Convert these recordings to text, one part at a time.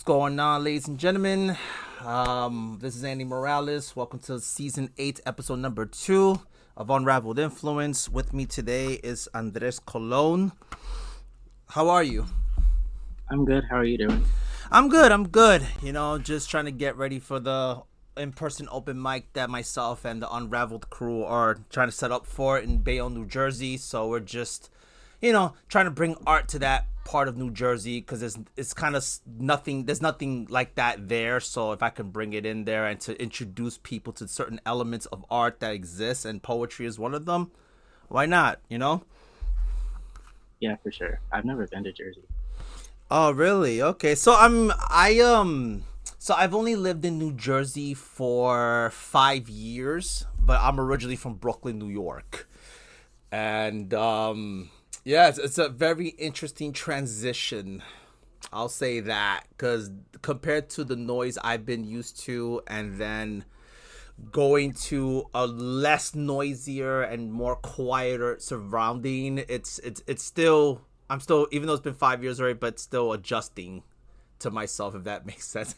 What's going on, ladies and gentlemen? This is Andy Morales. Welcome to season 8, episode number 2 of Unraveled Influence. With me today is Andres Colon. How are you? I'm good. How are you doing? I'm good. I'm good. Just trying to get ready for the in-person open mic that myself and the Unraveled crew are trying to set up for in Bayonne, New Jersey. So we're just, trying to bring art to that part of New Jersey because it's kind of nothing. There's nothing like that there. So if I can bring it in there and to introduce people to certain elements of art that exist, and poetry is one of them, why not? Yeah, for sure. I've never been to Jersey. Oh, really? Okay. So I've only lived in New Jersey for 5 years, but I'm originally from Brooklyn, New York. And yeah, it's a very interesting transition. I'll say that because compared to the noise I've been used to, and then going to a less noisier and more quieter surrounding, it's still I'm still, even though it's been 5 years already, but still adjusting to myself, if that makes sense.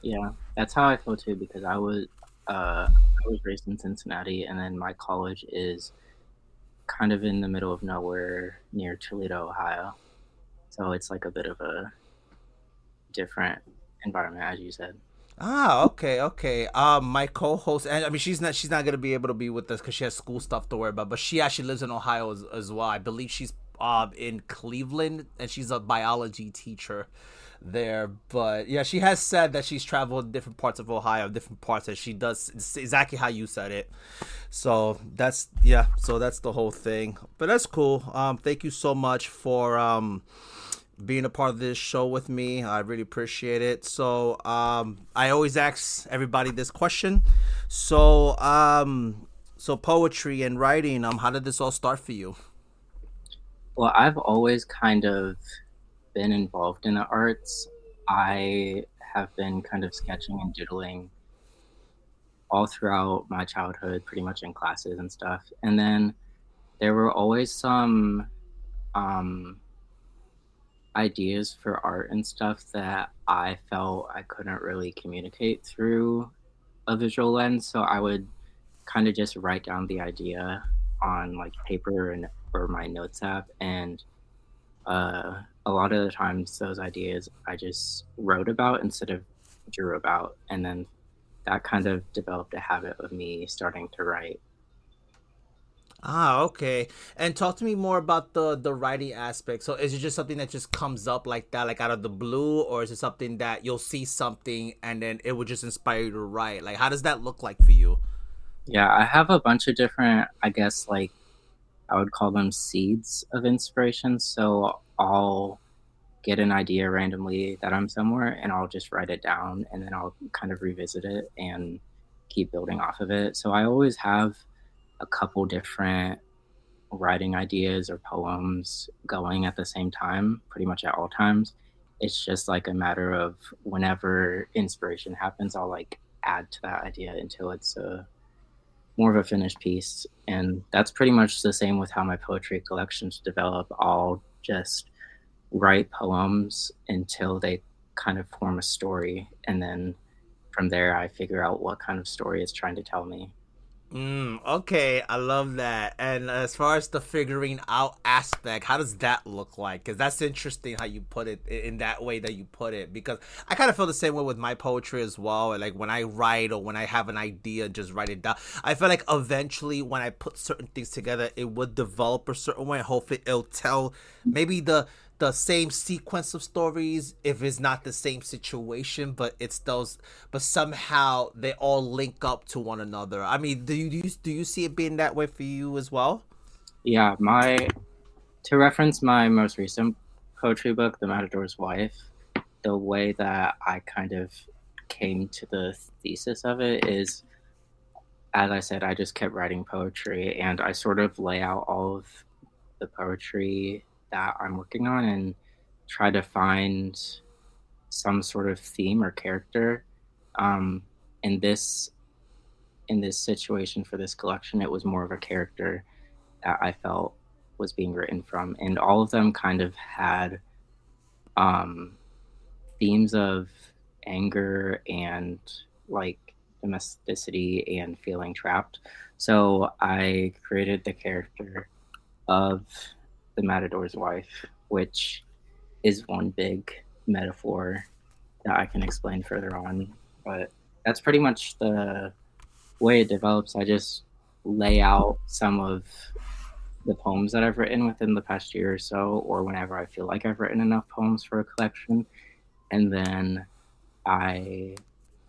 Yeah, that's how I feel too because I was raised in Cincinnati and then my college is kind of in the middle of nowhere near Toledo, Ohio. So it's like a bit of a different environment, as you said. Okay, okay. My co-host, and I mean, she's not gonna be able to be with us because she has school stuff to worry about. But she actually lives in Ohio as well. I believe she's in Cleveland, and she's a biology teacher there. But yeah, she has said that she's traveled different parts of Ohio, different parts that she does it's exactly how you said it. So that's, yeah. So that's the whole thing. But that's cool. Thank you so much for being a part of this show with me. I really appreciate it. So I always ask everybody this question. So poetry and writing. How did this all start for you? Well, I've always kind of been involved in the arts. I have been kind of sketching and doodling all throughout my childhood, pretty much in classes and stuff. And then there were always some um, ideas for art and stuff that I felt I couldn't really communicate through a visual lens. So I would kind of just write down the idea on like paper and or my notes app. And a lot of the times, those ideas I just wrote about instead of drew about. And then that kind of developed a habit of me starting to write. Okay. And talk to me more about the writing aspect. So is it just something that just comes up like that, like out of the blue, or is it something that you'll see something and then it would just inspire you to write? Like, how does that look like for you? Yeah, I have a bunch of different, I guess, like I would call them seeds of inspiration. So I'll get an idea randomly that I'm somewhere and I'll just write it down and then I'll kind of revisit it and keep building off of it. So I always have a couple different writing ideas or poems going at the same time, pretty much at all times. It's just like a matter of whenever inspiration happens, I'll like add to that idea until it's a more of a finished piece. And that's pretty much the same with how my poetry collections develop. I'll just write poems until they kind of form a story. And then from there, I figure out what kind of story it's trying to tell me. Okay, I love that. And as far as the figuring out aspect, how does that look like? Because that's interesting how you put it in that way that you put it. Because I kind of feel the same way with my poetry as well. And like when I write or when I have an idea, just write it down. I feel like eventually when I put certain things together, it would develop a certain way. Hopefully, it'll tell maybe the same sequence of stories if it's not the same situation, but it's those, but somehow they all link up to one another. I mean, do you see it being that way for you as well? Yeah, to reference my most recent poetry book, The Matador's Wife, the way that I kind of came to the thesis of it is, as I said, I just kept writing poetry and I sort of lay out all of the poetry that I'm working on and try to find some sort of theme or character. Um, in this in this situation for this collection, it was more of a character that I felt was being written from, and all of them kind of had um, themes of anger and like domesticity and feeling trapped. So I created the character of the Matador's wife, which is one big metaphor that I can explain further on. But that's pretty much the way it develops. I just lay out some of the poems that I've written within the past year or so, or whenever I feel like I've written enough poems for a collection. And then I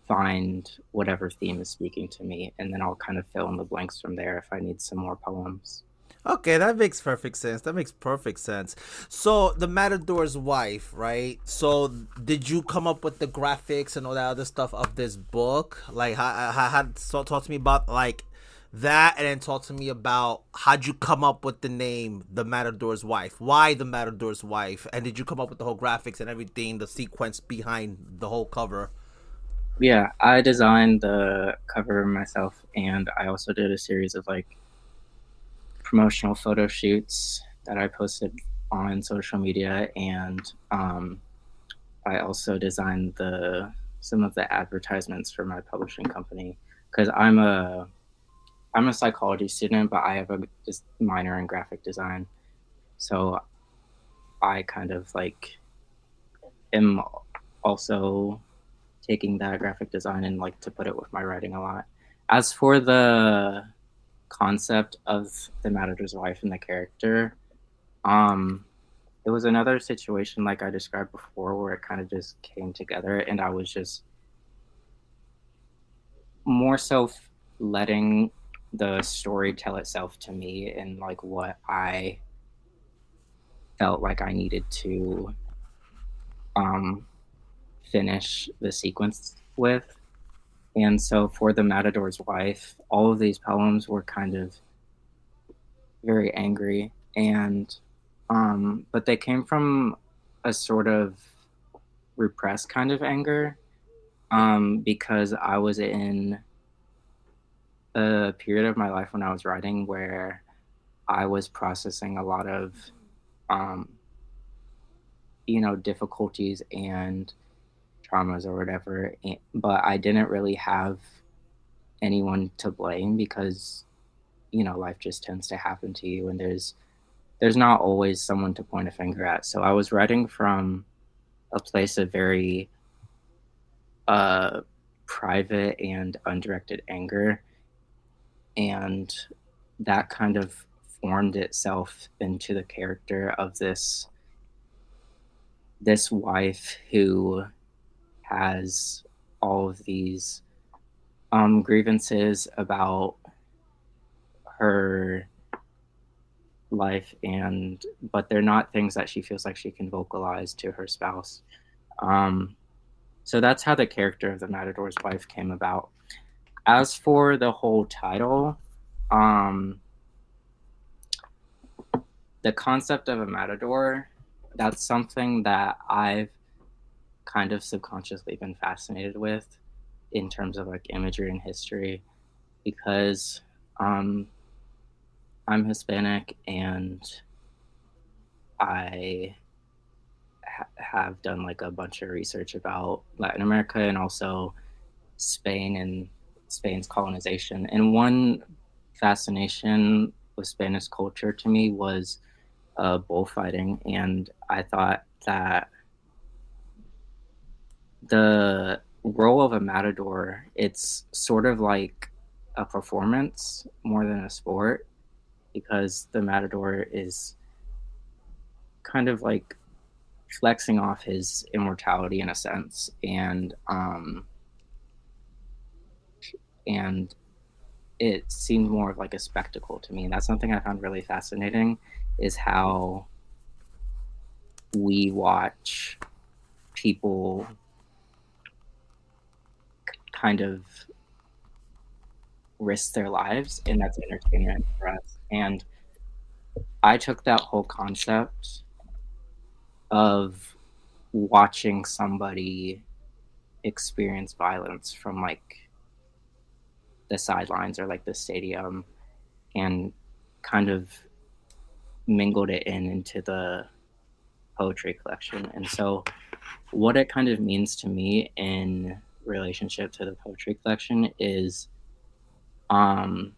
find whatever theme is speaking to me, and then I'll kind of fill in the blanks from there if I need some more poems. Okay, that makes perfect sense. That makes perfect sense. So the Matador's wife, right? So did you come up with the graphics and all that other stuff of this book? Like, so talk to me about like that, and then talk to me about how'd you come up with the name, the Matador's wife? Why the Matador's wife? And did you come up with the whole graphics and everything, the sequence behind the whole cover? Yeah, I designed the cover myself, and I also did a series of like promotional photo shoots that I posted on social media, and I also designed the some of the advertisements for my publishing company because I'm a psychology student, but I have a just minor in graphic design. So I kind of like am also taking that graphic design and like to put it with my writing a lot. As for the concept of the Matador's wife and the character, um, it was another situation like I described before where it kind of just came together and I was just more so letting the story tell itself to me and like what I felt like I needed to um, finish the sequence with. And so for the Matador's wife, all of these poems were kind of very angry and but they came from a sort of repressed kind of anger because I was in a period of my life when I was writing where I was processing a lot of um, difficulties and traumas or whatever, but I didn't really have anyone to blame because life just tends to happen to you and there's not always someone to point a finger at. So I was writing from a place of very uh private and undirected anger, and that kind of formed itself into the character of this wife who has all of these grievances about her life, and but they're not things that she feels like she can vocalize to her spouse. um so that's how the character of the Matador's wife came about. As for the whole title, um the concept of a matador, that's something that I've kind of subconsciously been fascinated with in terms of like imagery and history because um I'm Hispanic and I have done like a bunch of research about Latin America and also Spain and Spain's colonization. And one fascination with Spanish culture to me was bullfighting. And I thought that the role of a matador, it's sort of like a performance more than a sport because the matador is kind of like flexing off his immortality in a sense, and it seemed more of like a spectacle to me. And that's something I found really fascinating is how we watch people kind of risk their lives, and that's entertainment for us. And I took that whole concept of watching somebody experience violence from like the sidelines or like the stadium and kind of mingled it into the poetry collection. And so, what it kind of means to me in relationship to the poetry collection is um,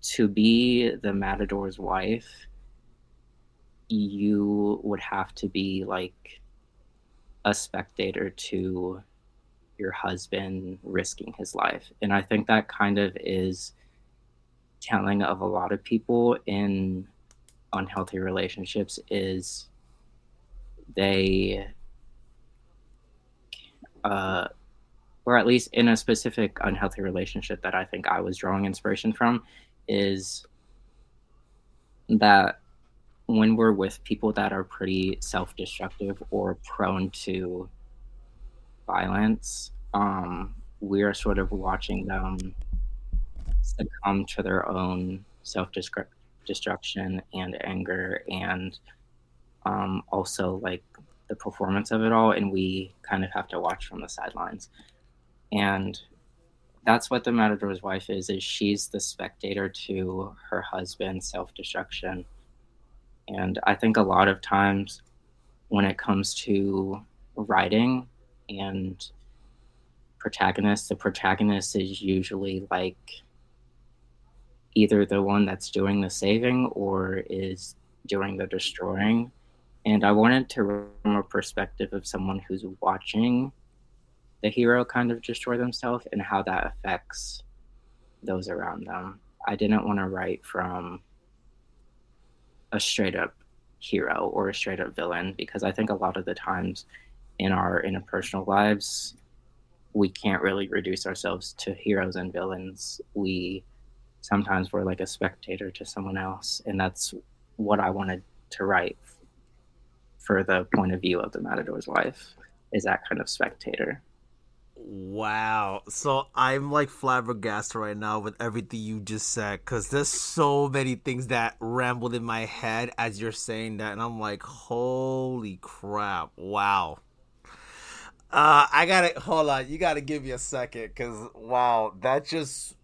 to be the Matador's wife, you would have to be like a spectator to your husband risking his life. And I think that kind of is telling of a lot of people in unhealthy relationships is they uh or at least in a specific unhealthy relationship that I think I was drawing inspiration from is that when we're with people that are pretty self-destructive or prone to violence, we're sort of watching them succumb to their own self-destruction and anger and also like the performance of it all, and we kind of have to watch from the sidelines. And that's what the Matador's wife is she's the spectator to her husband's self-destruction. And I think a lot of times when it comes to writing and protagonists, the protagonist is usually like either the one that's doing the saving or is doing the destroying. And I wanted to write from a perspective of someone who's watching the hero kind of destroy themselves and how that affects those around them. I didn't want to write from a straight up hero or a straight up villain because I think a lot of the times in our interpersonal lives, we can't really reduce ourselves to heroes and villains. We sometimes we're like a spectator to someone else, and that's what I wanted to write for the point of view of the Matador's wife is that kind of spectator. Wow. So I'm like flabbergasted right now with everything you just said because there's so many things that rambled in my head as you're saying that, and I'm like, holy crap. Wow. I gotta hold on. You gotta give me a second because wow, that just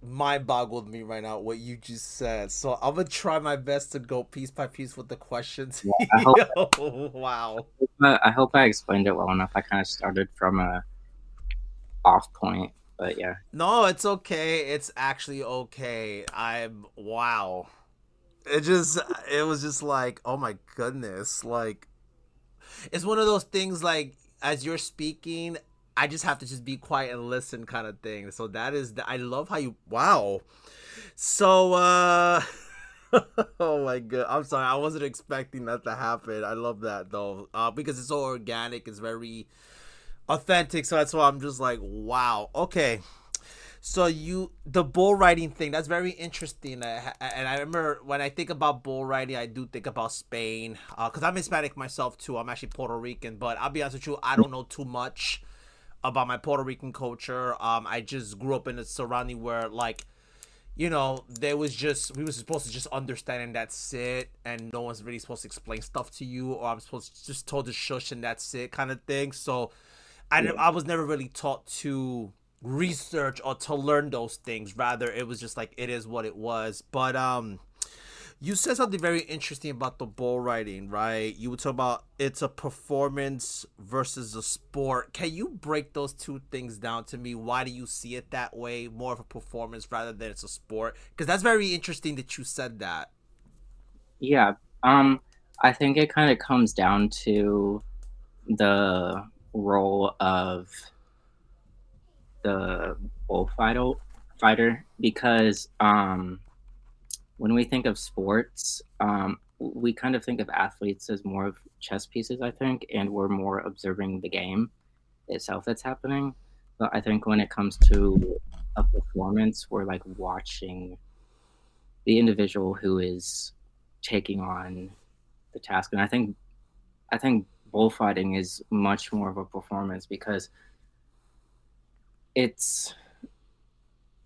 mind boggled me right now what you just said. So I'm gonna try my best to go piece by piece with the questions. Yeah, I hope Wow. I hope I explained it well enough. I kind of started from a off point, but yeah. No, it's okay. It's actually okay. I'm wow. It just it was just like, oh my goodness. Like it's one of those things like as you're speaking, I just have to just be quiet and listen kind of thing. So that is I love how you wow. So oh my god. I'm sorry. I wasn't expecting that to happen. I love that though. Because it's so organic, it's very authentic. So that's why I'm just like, wow. Okay. So the bull riding thing, that's very interesting. And I remember when I think about bull riding, I do think about Spain. Because I'm Hispanic myself too. I'm actually Puerto Rican, but I'll be honest with you, I don't know too much about my Puerto Rican culture. I just grew up in a surrounding where like, there was just we were supposed to just understand and that's it, and no one's really supposed to explain stuff to you, or I'm supposed to just told to shush and that's it kind of thing. So Yeah. I was never really taught to research or to learn those things. Rather, it was just like it is what it was. But you said something very interesting about the bull riding, right? You would talk about it's a performance versus a sport. Can you break those two things down to me? Why do you see it that way? More of a performance rather than it's a sport? Because that's very interesting that you said that. Yeah. Um, I think it kind of comes down to the role of the bullfighter because when we think of sports, we kind of think of athletes as more of chess pieces, I think, and we're more observing the game itself that's happening. But I think when it comes to a performance, we're like watching the individual who is taking on the task. And I think bullfighting is much more of a performance because it's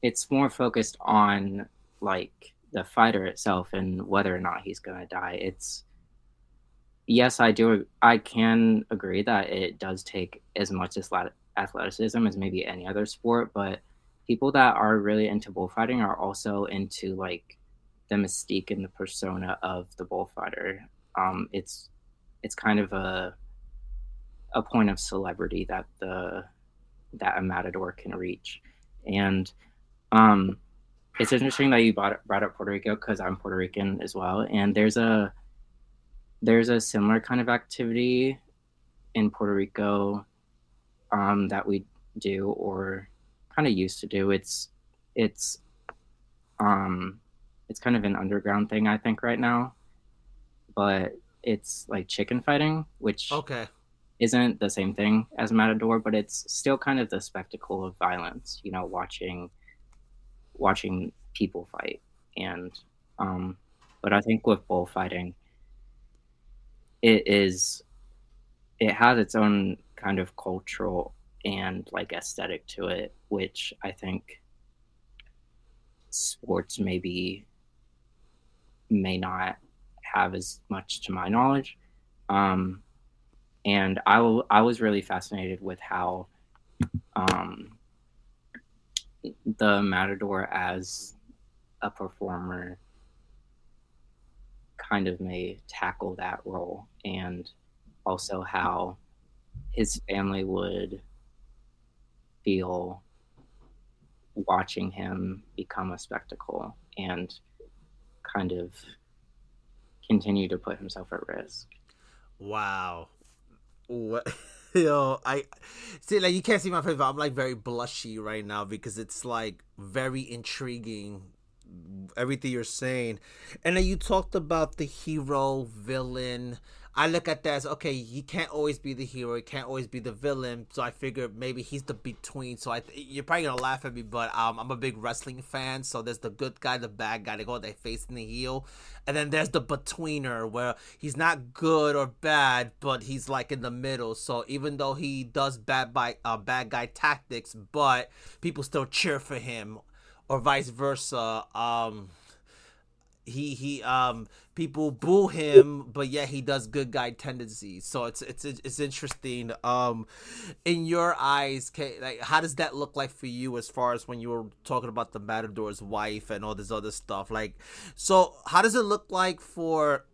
it's more focused on like the fighter itself and whether or not he's gonna die. It's yes, I can agree that it does take as much as athleticism as maybe any other sport, but people that are really into bullfighting are also into like the mystique and the persona of the bullfighter. It's kind of a point of celebrity that the that a matador can reach, and um, it's interesting that you brought up Puerto Rico because I'm Puerto Rican as well, and there's a similar kind of activity in Puerto Rico that we do or kind of used to do. It's um, it's kind of an underground thing I think right now, but it's like chicken fighting, which Okay. isn't the same thing as Matador, but it's still kind of the spectacle of violence. You know, watching people fight, and um, but I think with bullfighting, it is it has its own kind of cultural and like aesthetic to it, which I think sports maybe may not have as much to my knowledge. Um, and I was really fascinated with how um, the Matador as a performer kind of may tackle that role, and also how his family would feel watching him become a spectacle and kind of continue to put himself at risk. Wow. What? Yo, I see. Like you can't see my face, but I'm like very blushy right now because it's like very intriguing everything you're saying. And then you talked about the hero, villain. I look at that as okay, he can't always be the hero, he can't always be the villain. So I figured maybe he's the between. So you're probably gonna laugh at me, but I'm a big wrestling fan. So there's the good guy, the bad guy. They go they face in the heel, and then there's the betweener where he's not good or bad, but he's like in the middle. So even though he does bad guy tactics, but people still cheer for him or vice versa. He people boo him, but yet he does good guy tendencies. So it's interesting. In your eyes, like how does that look like for you as far as when you were talking about the Matador's wife and all this other stuff? Like, so how does it look like for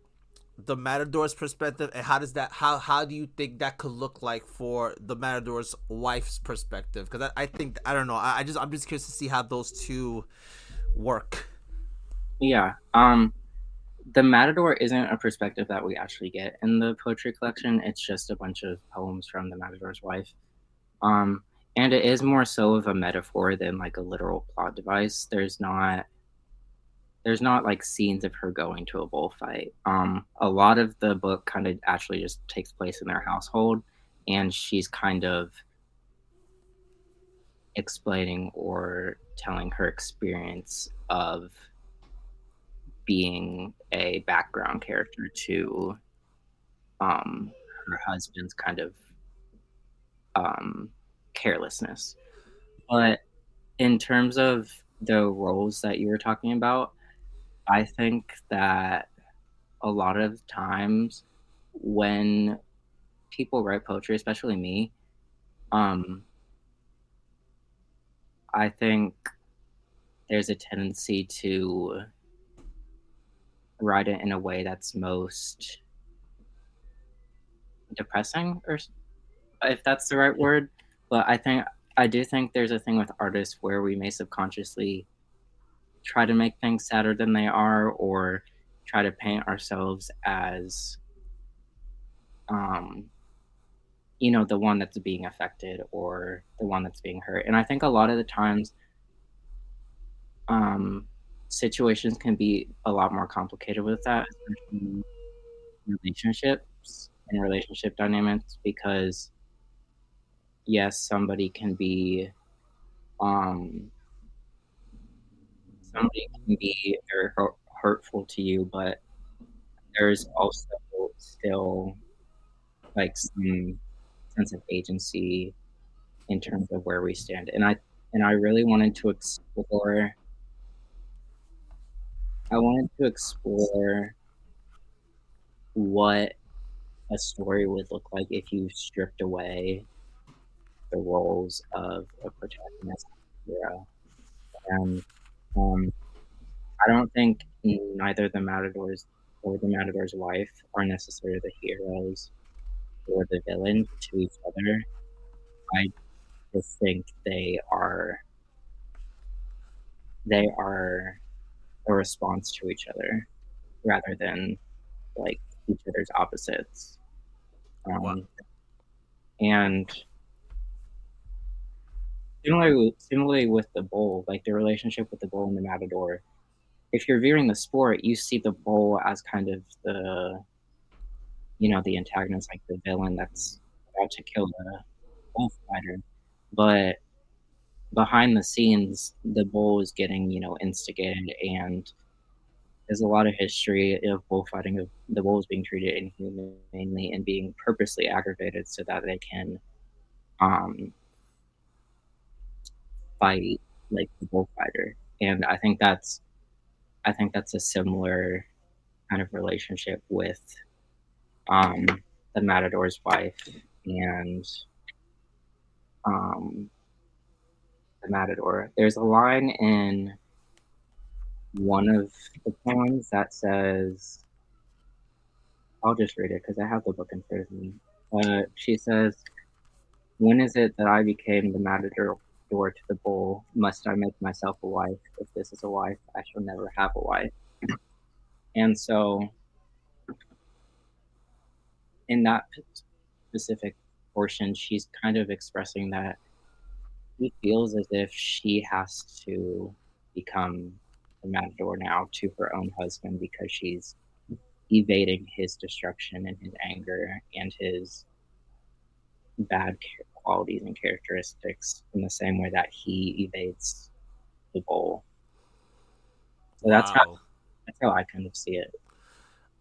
the Matador's perspective, and how do you think that could look like for the Matador's wife's perspective? Because I think I don't know. I'm just curious to see how those two work. Yeah. The Matador isn't a perspective that we actually get in the poetry collection. It's just a bunch of poems from the Matador's wife. Um, and it is more so of a metaphor than like a literal plot device. There's not like scenes of her going to a bullfight. A lot of the book kind of actually just takes place in their household, and she's kind of explaining or telling her experience of being a background character to her husband's kind of um, carelessness. But in terms of the roles that you were talking about, I think that a lot of times when people write poetry, especially me, um, I think there's a tendency to write it in a way that's most depressing, or if that's the right word. But I do think there's a thing with artists where we may subconsciously try to make things sadder than they are, or try to paint ourselves as um, the one that's being affected or the one that's being hurt. And I think a lot of the times um, situations can be a lot more complicated with that, especially in relationships and relationship dynamics, because yes, um, somebody can be very hurtful to you, but there's also still like some sense of agency in terms of where we stand. And I really wanted to explore. I wanted to explore what a story would look like if you stripped away the roles of a protagonist and hero. And I don't think neither the Matadors. or the Matador's wife are necessarily the heroes or the villains to each other. I just think they are a response to each other rather than like each other's opposites. Wow. Um, and similarly with the bull, like the relationship with the bull and the Matador. If you're viewing the sport, you see the bull as kind of the antagonist, like the villain that's about to kill the bullfighter. But behind the scenes, the bull is getting, instigated, and there's a lot of history of bullfighting, of the bulls being treated inhumanely and being purposely aggravated so that they can um, fight like the bullfighter. And I think that's a similar kind of relationship with um, the Matador's wife and um, the Matador. There's a line in one of the poems that says, I'll just read it because I have the book in front of me. She says, "When is it that I became the Matador to the bull? Must I make myself a wife? If this is a wife, I shall never have a wife." And so, in that specific portion, she's kind of expressing that she feels as if she has to become the Matador now to her own husband because she's evading his destruction and his anger and his bad qualities and characteristics in the same way that he evades the goal. So Wow. that's how I kind of see it.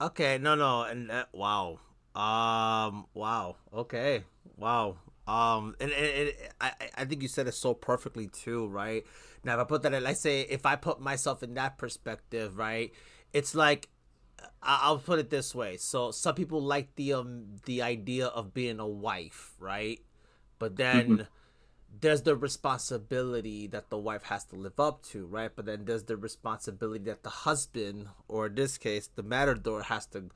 Okay, no, no, and wow, wow, okay, wow, I think you said it so perfectly too, right? Now, if I put that, let's say, if I put myself in that perspective, right, it's like, I'll put it this way. So some people like the idea of being a wife, right? But Hmm. then there's the responsibility that the wife has to live up to, right? But then there's the responsibility that the husband, or in this case, the matador, has to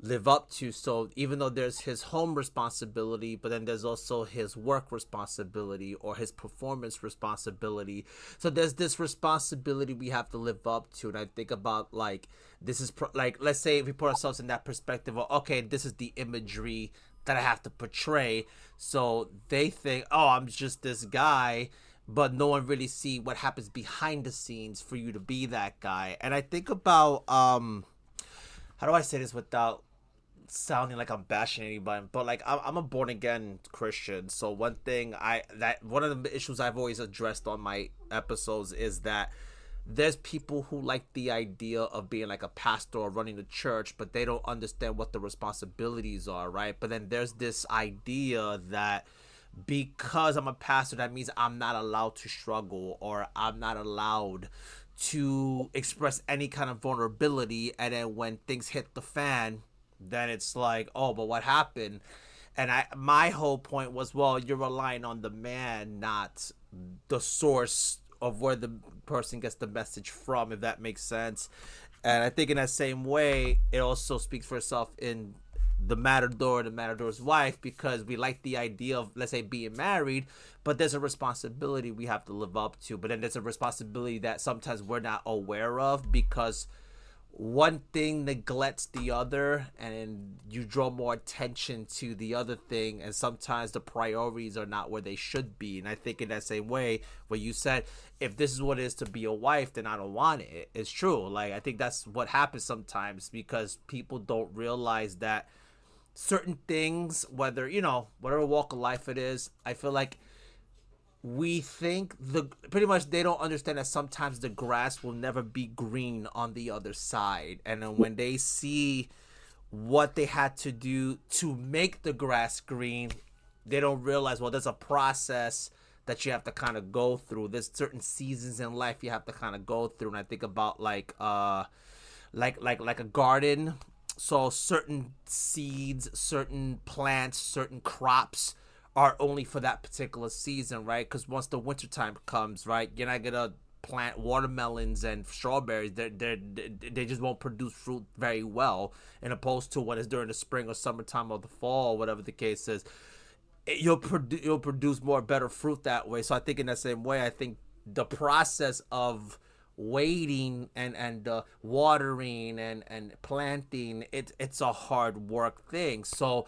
live up to. So even though there's his home responsibility, but then there's also his work responsibility or his performance responsibility. So there's this responsibility we have to live up to. And I think about, like, this is like, let's say if we put ourselves in that perspective of, okay, this is the imagery that I have to portray. So they think, oh, I'm just this guy, but no one really see what happens behind the scenes for you to be that guy. And I think about, how do I say this without sounding like I'm bashing anybody, but like, I'm a born again Christian. So one thing, that one of the issues I've always addressed on my episodes is that there's people who like the idea of being like a pastor or running the church, but they don't understand what the responsibilities are, right? But then there's this idea that because I'm a pastor, that means I'm not allowed to struggle, or I'm not allowed to express any kind of vulnerability. And then when things hit the fan, then it's like, oh, but what happened? And my whole point was, well, you're relying on the man, not the source of where the person gets the message from, if that makes sense. And I think in that same way, it also speaks for itself in the matador, the matador's wife, because we like the idea of, let's say, being married, but there's a responsibility we have to live up to. But then there's a responsibility that sometimes we're not aware of, because one thing neglects the other, and you draw more attention to the other thing, and sometimes the priorities are not where they should be. And I think in that same way, where you said, if this is what it is to be a wife, then I don't want it. It's true. Like, I think that's what happens sometimes, because people don't realize that certain things, whether, whatever walk of life it is, I feel like we think, pretty much, they don't understand that sometimes the grass will never be green on the other side. And then when they see what they had to do to make the grass green, they don't realize, well, there's a process that you have to kind of go through. There's certain seasons in life you have to kind of go through. And I think about, like, like a garden. So certain seeds, certain plants, certain crops are only for that particular season, right? Because once the wintertime comes, right, you're not gonna plant watermelons and strawberries, they just won't produce fruit very well, in opposed to when it's during the spring or summertime or the fall, whatever the case is. You'll produce more better fruit that way. So I think in that same way, I think the process of waiting and watering and planting, it's a hard work thing. So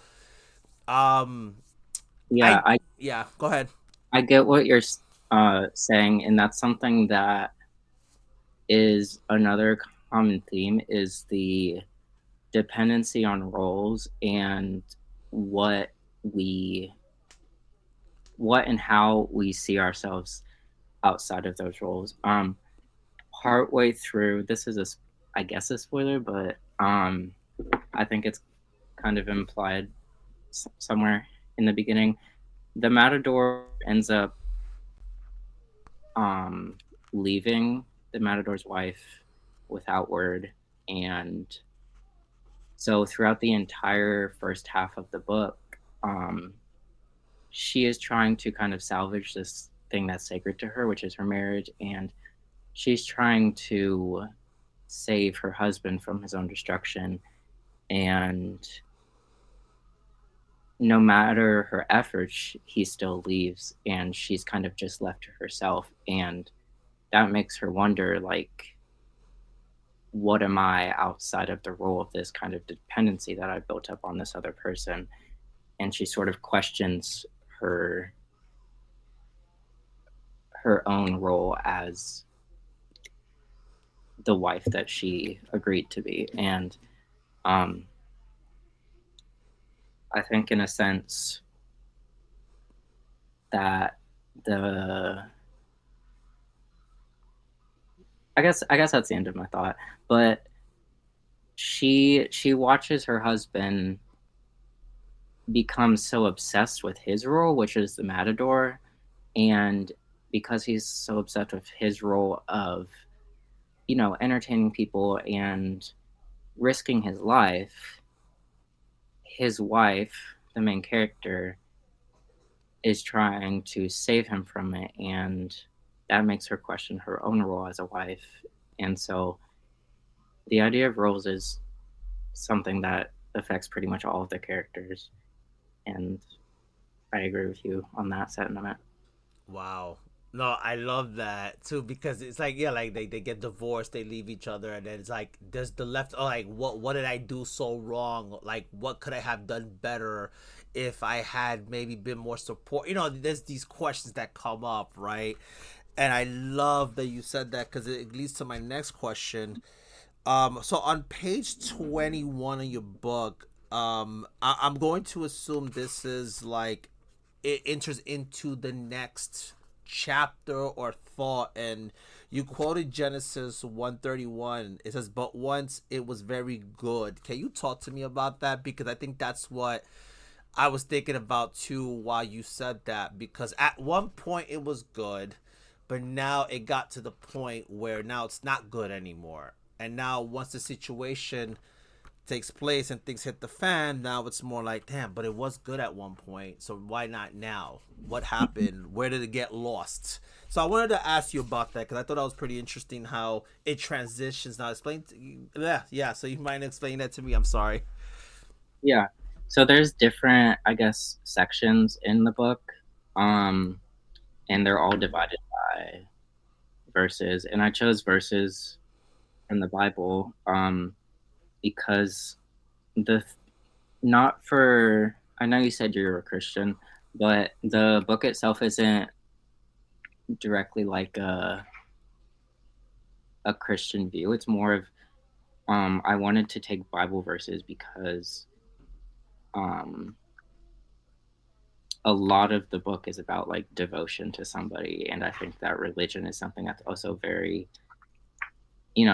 um Yeah, I yeah, go ahead. I get what you're saying, and that's something that is another common theme is the dependency on roles and what we what and how we see ourselves outside of those roles. Partway through, this is I guess a spoiler, but I think it's kind of implied somewhere in the beginning. The Matador ends up um, leaving the Matador's wife without word, and so throughout the entire first half of the book, um, she is trying to kind of salvage this thing that's sacred to her, which is her marriage, and she's trying to save her husband from his own destruction. And no matter her efforts, he still leaves, and she's kind of just left to herself. And that makes her wonder, like, what am I outside of the role of this kind of dependency that I built up on this other person? And she sort of questions her her own role as the wife that she agreed to be. And um, I think, in a sense, that the I guess that's the end of my thought. But she watches her husband become so obsessed with his role, which is the Matador, and because he's so obsessed with his role of entertaining people and risking his life, his wife, the main character, is trying to save him from it, and that makes her question her own role as a wife. And so the idea of roles is something that affects pretty much all of the characters, and I agree with you on that sentiment. Wow. No, I love that too, because it's like, yeah, like they get divorced, they leave each other, and then it's like there's the left, oh, like what did I do so wrong? Like what could I have done better if I had maybe been more support? There's these questions that come up, right? And I love that you said that, because it leads to my next question. So on page 21 of your book, I'm going to assume this is like it enters into the next chapter or thought, and you quoted Genesis 131. It says, but once it was very good. Can you talk to me about that? Because I think that's what I was thinking about too while you said that, because at one point it was good, but now it got to the point where now it's not good anymore. And now once the situation takes place and things hit the fan, now it's more like, damn, but it was good at one point, so why not now? What happened? Where did it get lost? So I wanted to ask you about that, because I thought that was pretty interesting how it transitions. Now explain yeah, so you might explain that to me. I'm sorry. Yeah. So there's different, I guess, sections in the book, um, and they're all divided by verses. And I chose verses from the Bible because the not for I know you said you're a Christian, but the book itself isn't directly like a Christian view. It's more of I wanted to take Bible verses because um, a lot of the book is about like devotion to somebody, and I think that religion is something that's also very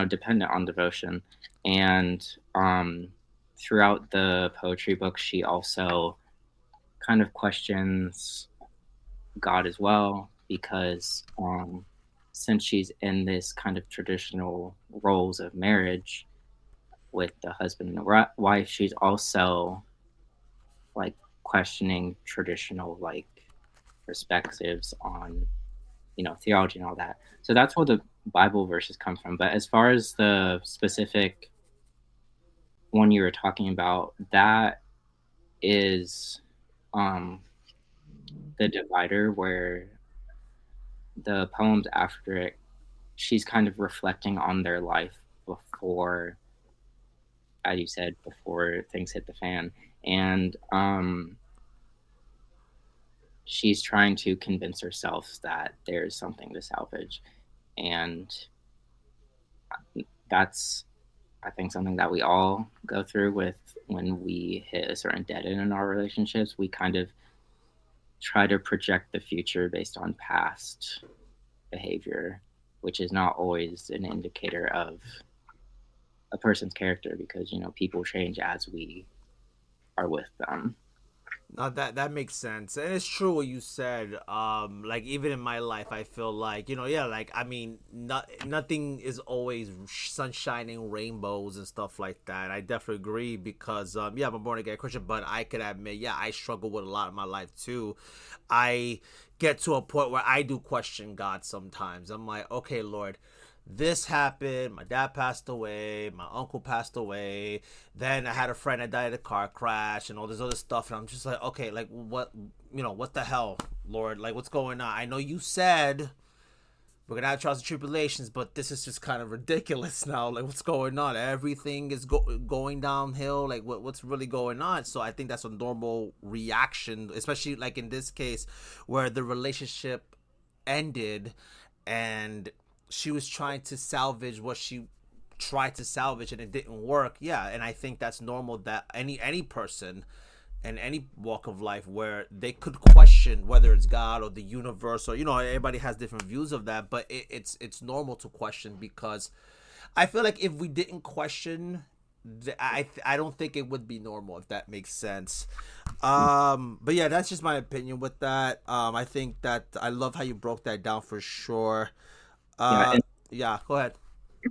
dependent on devotion. And throughout the poetry book, she also kind of questions God as well, because since she's in this kind of traditional roles of marriage with the husband and the wife, she's also like questioning traditional like perspectives on theology and all that. So that's where the Bible verses come from. But as far as the specific one you were talking about, that is um, the divider where the poems after it, she's kind of reflecting on their life before, as you said, before things hit the fan. And she's trying to convince herself that there's something to salvage. And that's, I think, something that we all go through with when we hit a certain dead end in our relationships. We kind of try to project the future based on past behavior, which is not always an indicator of a person's character because, people change as we are with them. No, that makes sense, and it's true what you said. Like even in my life, I feel like yeah, like I mean, nothing is always sunshining rainbows and stuff like that. I definitely agree because yeah, I'm a born again Christian, but I could admit, yeah, I struggle with a lot in my life too. I get to a point where I do question God sometimes. I'm like, okay, Lord, this happened. My dad passed away. My uncle passed away. Then I had a friend that died in a car crash and all this other stuff. And I'm just like, okay, like what, what the hell, Lord? Like, what's going on? I know you said we're gonna have trials and tribulations, but this is just kind of ridiculous now. Like, what's going on? Everything is going downhill. Like, what's really going on? So I think that's a normal reaction, especially like in this case where the relationship ended and she was trying to salvage what she tried to salvage and it didn't work. Yeah, and I think that's normal that any person in any walk of life where they could question whether it's God or the universe or everybody has different views of that, but it's normal to question because I feel like if we didn't question I don't think it would be normal if that makes sense. But yeah, that's just my opinion with that. I think that I love how you broke that down for sure. Yeah, uh and yeah, go ahead.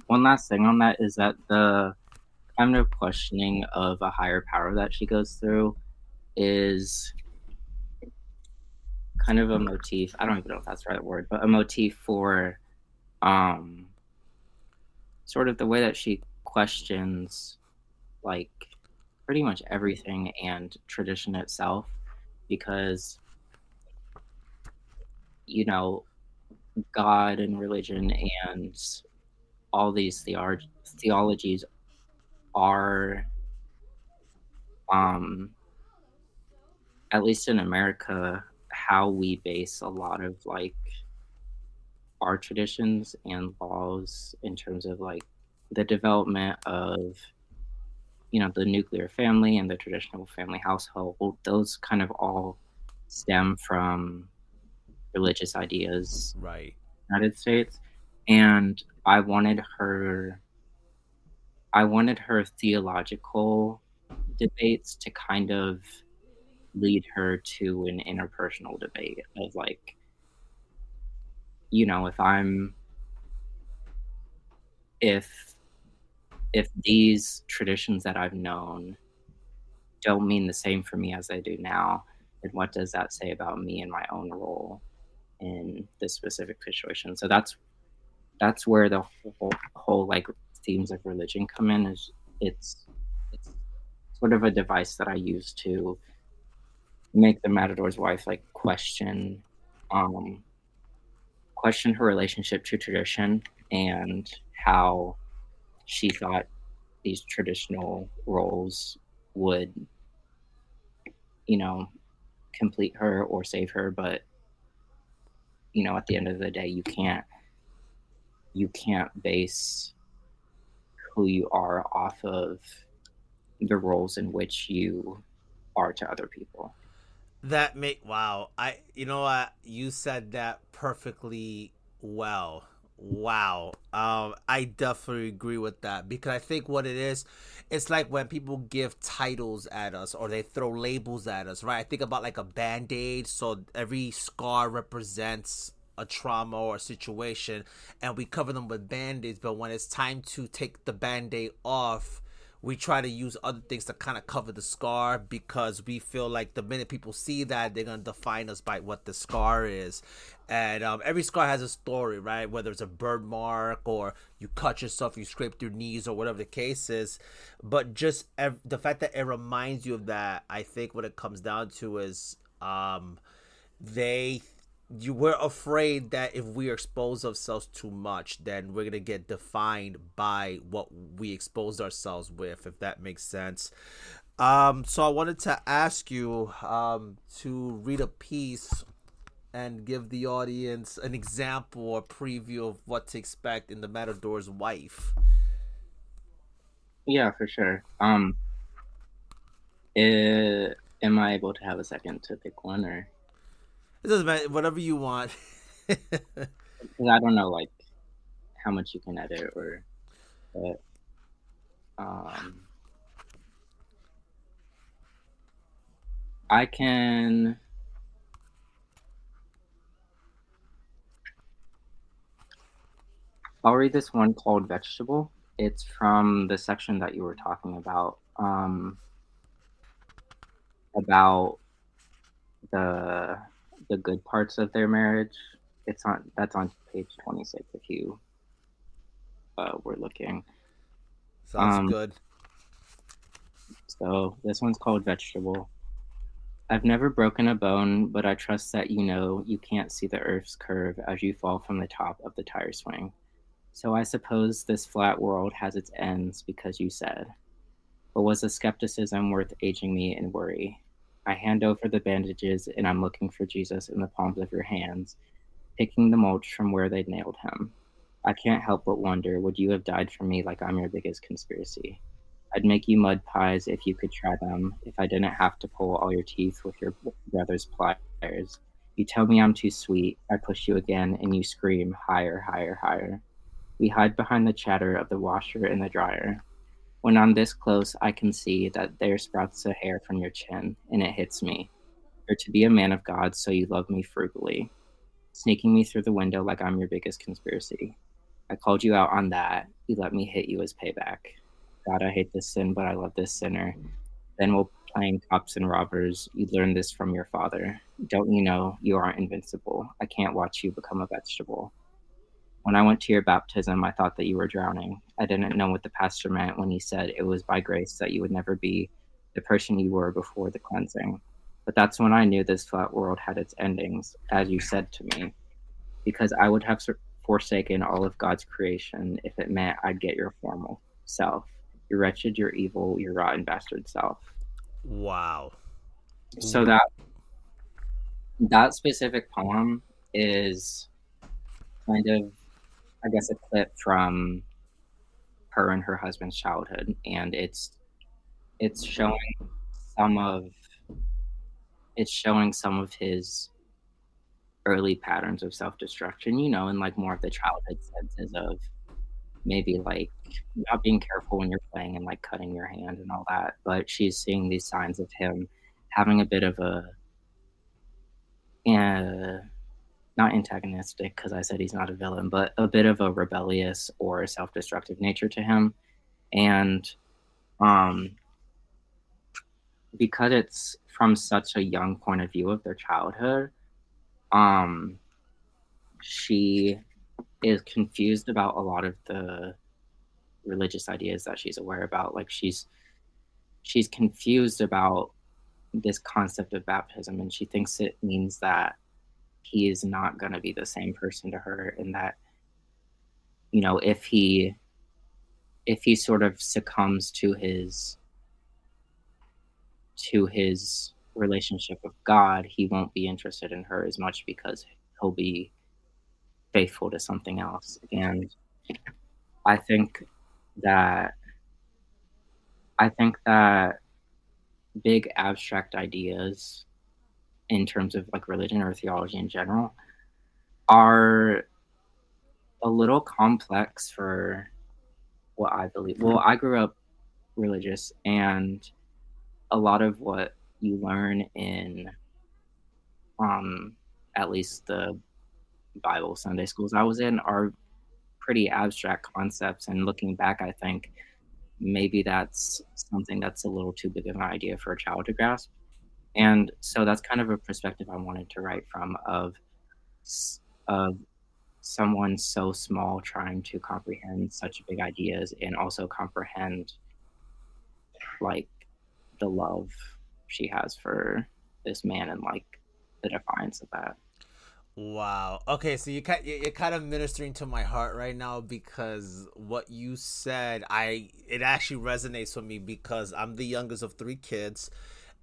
one last thing on that is that the kind of questioning of a higher power that she goes through is kind of a motif. I don't even know if that's the right word, but a motif for um sort of the way that she questions like pretty much everything and tradition itself because you know God and religion and all these theologies are um at least in America how we base a lot of like our traditions and laws in terms of like the development of the nuclear family and the traditional family household. Those kind of all stem from religious ideas Right. in the United States. And I wanted her theological debates to kind of lead her to an interpersonal debate of like, if I'm if if these traditions that I've known don't mean the same for me as they do now, then what does that say about me and my own role in this specific situation? So that's where the whole like themes of religion come in. Is it's sort of a device that I use to make the Matador's wife like um question her relationship to tradition and how she thought these traditional roles would you know complete her or save her, but at the end of the day you can't base who you are off of the roles in which you are to other people. That make wow. You know what? You said that perfectly well. Wow. I definitely agree with that because I think what it is, it's like when people give titles at us or they throw labels at us, right? I think about like a band-aid, so every scar represents a trauma or a situation and we cover them with band-aids, but when it's time to take the band-aid off, we try to use other things to kind of cover the scar because we feel like the minute people see that, they're gonna define us by what the scar is. And every scar has a story, right? Whether it's a bird mark or you cut yourself, you scrape your knees, or whatever the case is. But just the fact that it reminds you of that, I think what it comes down to is they you were afraid that if we expose ourselves too much, then we're gonna get defined by what we exposed ourselves with, if that makes sense. So I wanted to ask you to read a piece and give the audience an example or preview of what to expect in the Matador's wife. Yeah, for sure. Am I able to have a second to pick one, or It doesn't matter, whatever you want. because I don't know like how much you can edit or but um I can I'll read this one called Vegetable. It's from the section that you were talking about the the good parts of their marriage. It's on That's on page 26 if you were looking. Sounds Um, good. so this one's called Vegetable. I've never broken a bone, but I trust that you know you can't see the earth's curve as you fall from the top of the tire swing. So I suppose this flat world has its ends because you said. But was the skepticism worth aging me in worry? I hand over the bandages and I'm looking for Jesus in the palms of your hands, picking the mulch from where they'd nailed him. I can't help but wonder, would you have died for me like I'm your biggest conspiracy? I'd make you mud pies if you could try them, if I didn't have to pull all your teeth with your brother's pliers. You tell me I'm too sweet, I push you again, and you scream, higher, higher, higher. We hide behind the chatter of the washer and the dryer. When I'm this close, I can see that there sprouts a hair from your chin, and it hits me. You're to be a man of God, so you love me frugally, sneaking me through the window like I'm your biggest conspiracy. I called you out on that. You let me hit you as payback. God, I hate this sin, but I love this sinner. Then while playing cops and robbers, you learned this from your father. Don't you know you aren't invincible? I can't watch you become a vegetable. When I went to your baptism, I thought that you were drowning. I didn't know what the pastor meant when he said it was by grace that you would never be the person you were before the cleansing. But that's when I knew this flat world had its endings, as you said to me, because I would have forsaken all of God's creation if it meant I'd get your formal self. You're wretched, you're evil, you're rotten bastard self. Wow. So that specific poem is kind of, I guess, a clip from her and her husband's childhood, and it's showing some of his early patterns of self-destruction, and like more of the childhood senses of maybe like not being careful when you're playing and like cutting your hand and all that. But she's seeing these signs of him having a bit of a uh, not antagonistic, because I said he's not a villain, but a bit of a rebellious or self-destructive nature to him. And um, because it's from such a young point of view of their childhood, um, she is confused about a lot of the religious ideas that she's aware about. Like she's confused about this concept of baptism, and she thinks it means that he is not going to be the same person to her, and that if he sort of succumbs to his relationship with God, he won't be interested in her as much because he'll be faithful to something else. And I think that I think that big abstract ideas in terms of like religion or theology in general are a little complex for what I believe. Well, I grew up religious, and a lot of what you learn in um at least the Bible Sunday schools I was in are pretty abstract concepts. And looking back, I think maybe that's something that's a little too big of an idea for a child to grasp. And so that's kind of a perspective I wanted to write from of someone so small trying to comprehend such big ideas and also comprehend like the love she has for this man and like the defiance of that. Wow. Okay, so you're kind of ministering to my heart right now because what you said, I it actually resonates with me because I'm the youngest of three kids,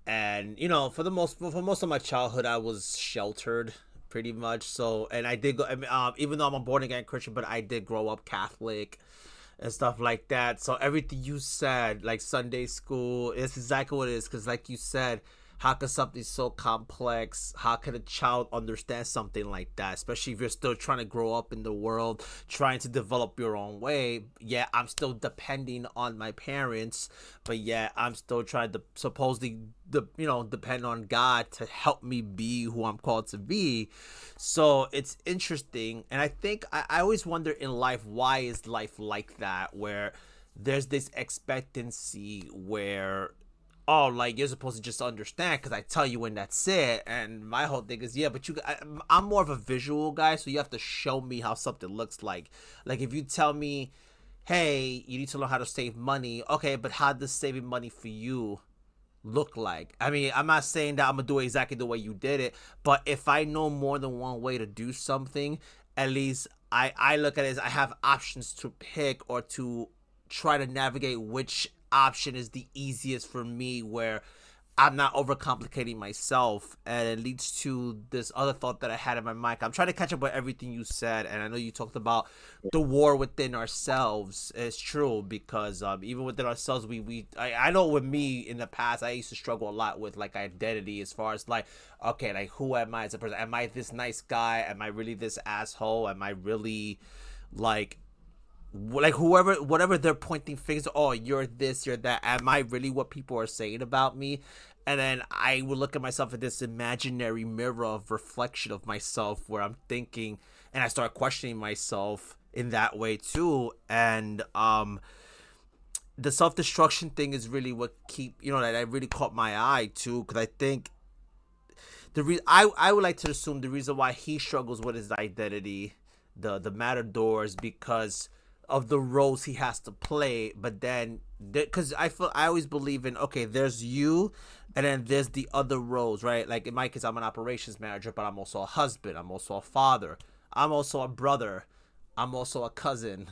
and for most of my childhood I was sheltered pretty much. So, and I did go, I mean, even though I'm a born again Christian, but I did grow up Catholic and stuff like that. So everything you said, like Sunday school, is exactly what it is. Because, like you said, how could something so complex? How can a child understand something like that? Especially if you're still trying to grow up in the world, trying to develop your own way. Yeah, I'm still depending on my parents, but yeah, I'm still trying to supposedly depend on God to help me be who I'm called to be. So it's interesting, and I think I always wonder in life, why is life like that, where there's this expectancy where, oh, like you're supposed to just understand because I tell you when that's it. And my whole thing is, yeah, but I'm more of a visual guy, so you have to show me how something looks like. Like if you tell me, hey, you need to learn how to save money, okay, but how does saving money for you look like? I mean, I'm not saying that I'm gonna do it exactly the way you did it, but if I know more than one way to do something, at least I look at it as I have options to pick or to try to navigate which option is the easiest for me, where I'm not overcomplicating myself. And it leads to this other thought that I had in my mind. I'm trying to catch up with everything you said, and I know you talked about the war within ourselves. It's true because even within ourselves, I know with me in the past, I used to struggle a lot with like identity, as far as like, okay, like who am I as a person? Am I this nice guy? Am I really this asshole? Am I really like whoever, whatever they're pointing fingers, oh, you're this, you're that, am I really what people are saying about me? And then I would look at myself in this imaginary mirror of reflection of myself, where I'm thinking, and I start questioning myself in that way too. And the self-destruction thing is really what that really caught my eye too, because I think I would like to assume the reason why he struggles with his identity, the Matador, is because of the roles he has to play. But then, because I always believe in, okay, there's you, and then there's the other roles, right? Like in my case, I'm an operations manager, but I'm also a husband. I'm also a father. I'm also a brother. I'm also a cousin.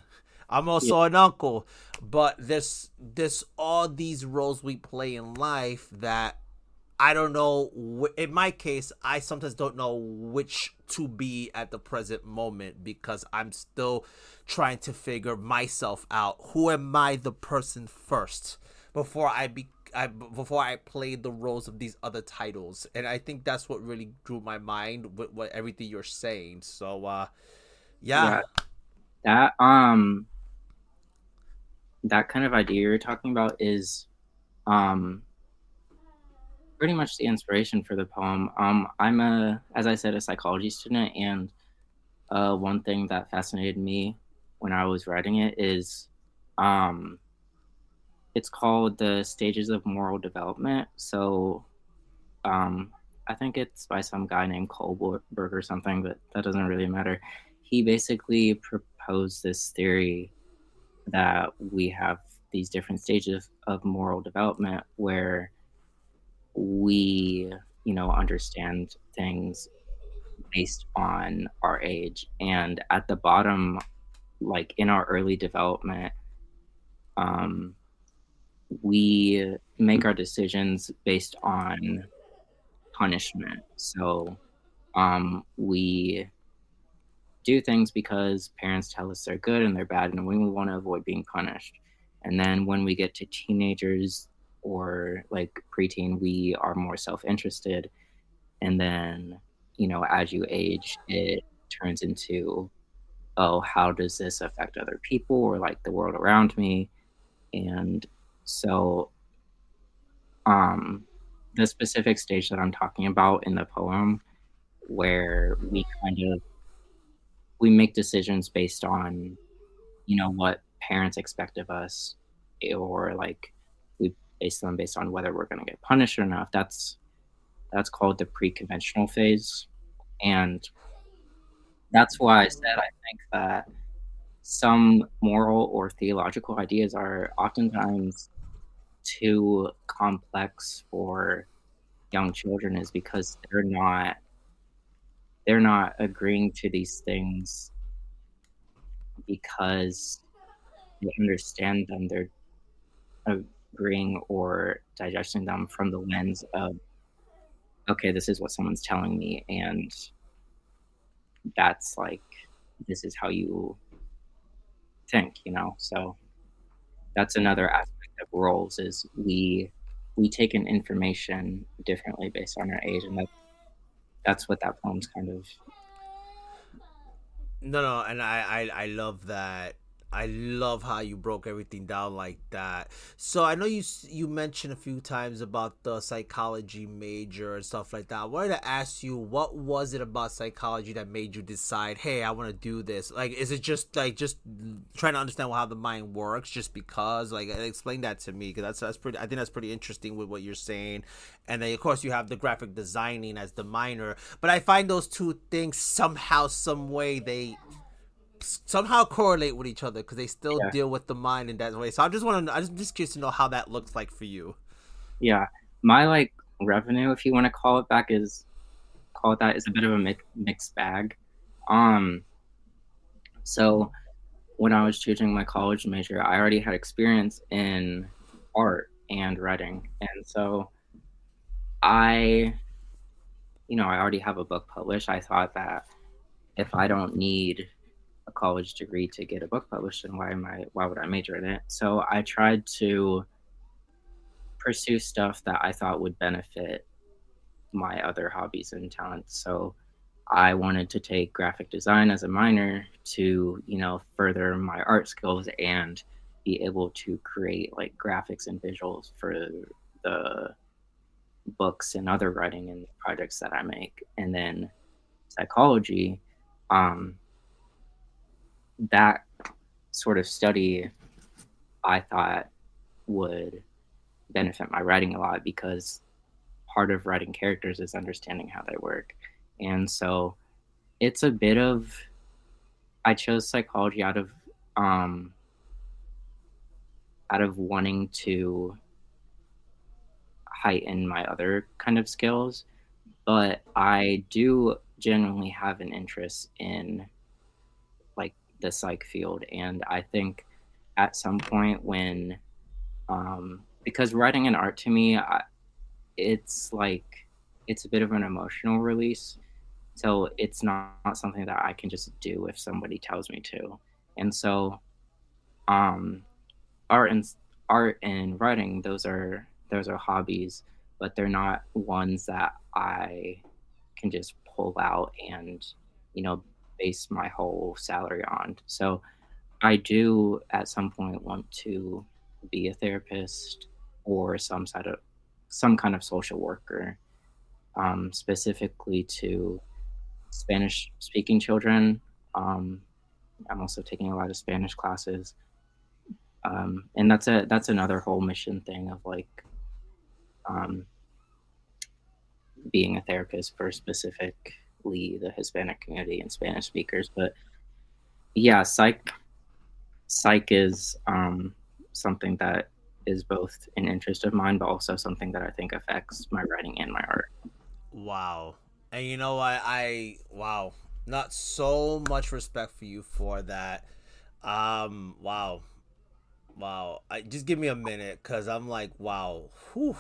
I'm Yeah, also an uncle. But there's all these roles we play in life that I don't know. In my case, I sometimes don't know which to be at the present moment because I'm still trying to figure myself out. Who am I, the person first, before before I play the roles of these other titles? And I think that's what really drew my mind with what everything you're saying. So, yeah. yeah, that that kind of idea you're talking about is um pretty much the inspiration for the poem. I'm as I said, a psychology student, and one thing that fascinated me when I was writing it is, um, it's called the stages of moral development. So, um, I think it's by some guy named Kohlberg or something, but that doesn't really matter. He basically proposed this theory that we have these different stages of moral development where we, understand things based on our age. And at the bottom, like in our early development, um, we make our decisions based on punishment. So we do things because parents tell us they're good and they're bad, and we want to avoid being punished. And then when we get to teenagers or like preteen, we are more self interested. And then, as you age, it turns into, oh, how does this affect other people or like the world around me? And so, um, the specific stage that I'm talking about in the poem, where we make decisions based on, what parents expect of us, or like we base them based on whether we're going to get punished or not. That's called the pre-conventional phase, and that's why I said I think that some moral or theological ideas are oftentimes too complex for young children, is because they're not agreeing to these things because they understand them. They're agreeing or digesting them from the lens of, okay, this is what someone's telling me, and that's like, this is how you think, you know? So that's another aspect of roles, is we take in information differently based on our age, and that's what that poem's kind of. No, and I love that. I love how you broke everything down like that. So I know you mentioned a few times about the psychology major and stuff like that. I wanted to ask you, what was it about psychology that made you decide, hey, I want to do this? Like, is it just trying to understand how the mind works, just because? Like, explain that to me, because that's pretty. I think that's pretty interesting with what you're saying. And then of course you have the graphic designing as the minor, but I find those two things somehow, some way, they somehow correlate with each other because they still Yeah, deal with the mind in that way. So I'm just curious to know how that looks like for you. yeah. My, like, revenue, if you wanna call it that, is a bit of a mixed bag. Um, so when I was choosing my college major, I already had experience in art and writing, and so I I already have a book published. I thought that if I don't need a college degree to get a book published, then why would I major in it? So I tried to pursue stuff that I thought would benefit my other hobbies and talents. So I wanted to take graphic design as a minor to, further my art skills and be able to create like graphics and visuals for the books and other writing and projects that I make. And then psychology, um, that sort of study I thought would benefit my writing a lot, because part of writing characters is understanding how they work. And so it's a bit of, I chose psychology um out of wanting to heighten my other kind of skills, but I do genuinely have an interest in like the psych field. And I think at some point when because writing and art to me, it's like it's a bit of an emotional release. So it's not something that I can just do if somebody tells me to. And so um art and art and writing, those are hobbies, but they're not ones that I can just pull out and you know base my whole salary on. So I do at some point want to be a therapist or some kind of social worker, specifically to Spanish speaking children. Um, I'm also taking a lot of Spanish classes, and that's another whole mission thing of like um, being a therapist for specifically the Hispanic community and Spanish speakers. But yeah, psych is something that is both an interest of mine, but also something that I think affects my writing and my art. Wow. And you know what? Wow. Not so much respect for you for that. Wow. Wow. Just give me a minute because I'm like, wow. Whew.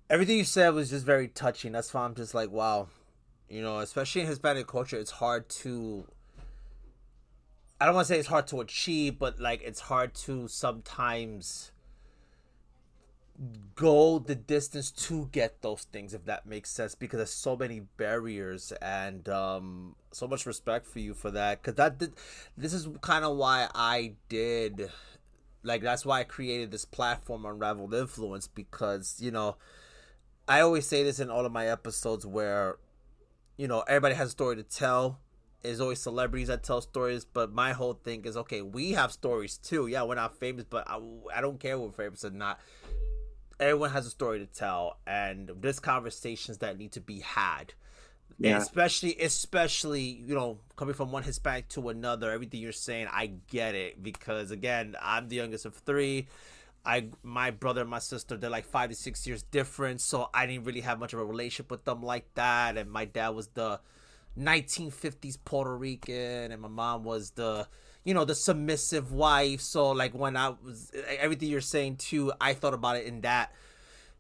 Everything you said was just very touching. That's why I'm just like, wow. Especially in Hispanic culture, it's hard to. I don't want to say it's hard to achieve, but like it's hard to sometimes go the distance to get those things, if that makes sense, because there's so many barriers. And so much respect for you for that, because this is kind of why I did, like, that's why I created this platform, Unraveled Influence, because I always say this in all of my episodes where everybody has a story to tell, It's always celebrities that tell stories, but my whole thing is okay. We have stories too. Yeah, we're not famous, but I don't care if we're famous or not. Everyone has a story to tell, and there's conversations that need to be had. And Yeah. especially coming from one Hispanic to another, everything you're saying, I get it, because again, I'm the youngest of three. My brother and my sister, they're like 5 to 6 years different, so I didn't really have much of a relationship with them like that. And my dad was the 1950s Puerto Rican, and my mom was the submissive wife. So like when I was everything you're saying too, I thought about it in that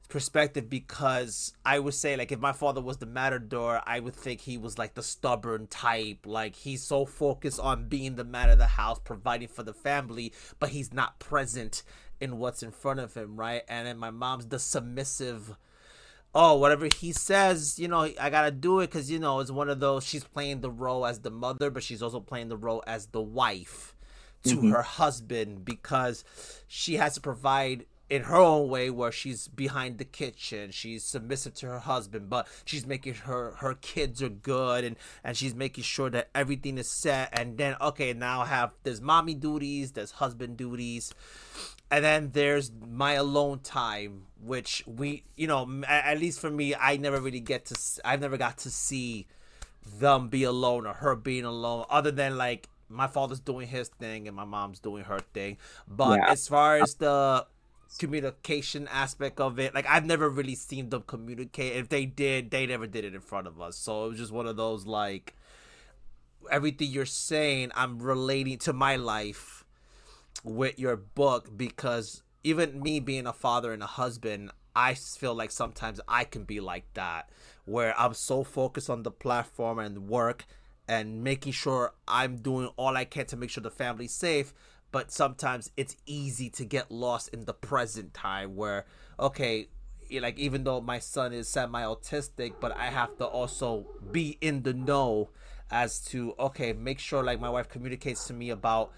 perspective, because I would say, like, if my father was the Matador, I would think he was like the stubborn type. Like, he's so focused on being the man of the house, providing for the family, but he's not present in what's in front of him, right? And then my mom's the submissive. Oh, whatever he says, I gotta do it, because it's one of those. She's playing the role as the mother, but she's also playing the role as the wife to Hmm. her husband, because she has to provide in her own way, where she's behind the kitchen, she's submissive to her husband, but she's making her kids are good, and she's making sure that everything is set. And then okay, now there's mommy duties, there's husband duties, and then there's my alone time, which at least for me, I've never got to see them be alone or her being alone, other than like my father's doing his thing and my mom's doing her thing. But Yeah. as far as the communication aspect of it, like, I've never really seen them communicate. If they did, they never did it in front of us. So it was just one of those, like, everything you're saying, I'm relating to my life with your book, because even me being a father and a husband, I feel like sometimes I can be like that, where I'm so focused on the platform and work and making sure I'm doing all I can to make sure the family's safe. But sometimes it's easy to get lost in the present time, where, okay, like, even though my son is semi autistic, but I have to also be in the know as to, okay, make sure, like, my wife communicates to me about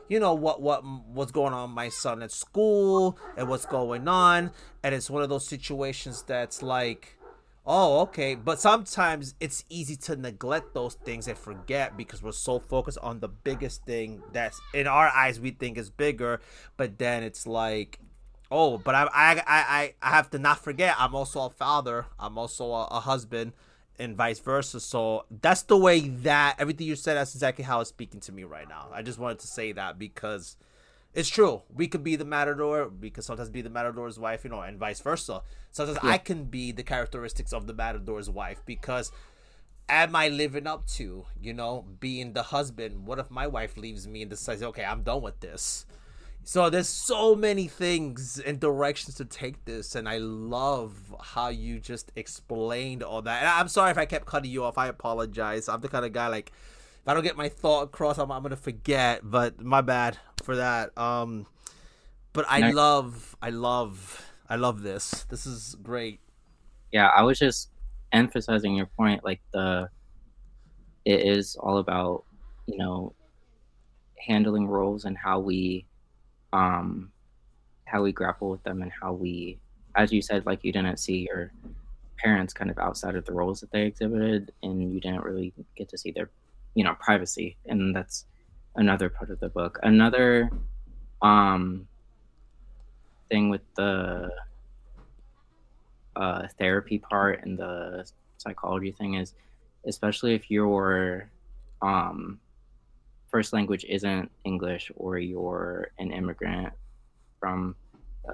what's going on with my son at school and what's going on. And it's one of those situations that's like, oh, okay. But sometimes it's easy to neglect those things and forget, because we're so focused on the biggest thing that's in our eyes we think is bigger. But then it's like, oh, but I have to not forget, I'm also a father, I'm also a husband, and vice versa. So that's the way that everything you said, that's exactly how it's speaking to me right now. I just wanted to say that, because it's true. We could be the Matador. We could sometimes be the Matador's wife, and vice versa. Sometimes Yeah. I can be the characteristics of the Matador's wife, because am I living up to, being the husband? What if my wife leaves me and decides, okay, I'm done with this? So there's so many things and directions to take this, and I love how you just explained all that. And I'm sorry if I kept cutting you off. I apologize. I'm the kind of guy, like, if I don't get my thought across, I'm gonna forget. But my bad for that. But No, I love this. This is great. yeah, I was just emphasizing your point, like it is all about, you know, handling roles and um how we grapple with them and how we, as you said, like you didn't see your parents kind of outside of the roles that they exhibited and you didn't really get to see their, privacy. And that's another part of the book. Another um thing with the therapy part and the psychology thing is, especially if your um, first language isn't English or you're an immigrant from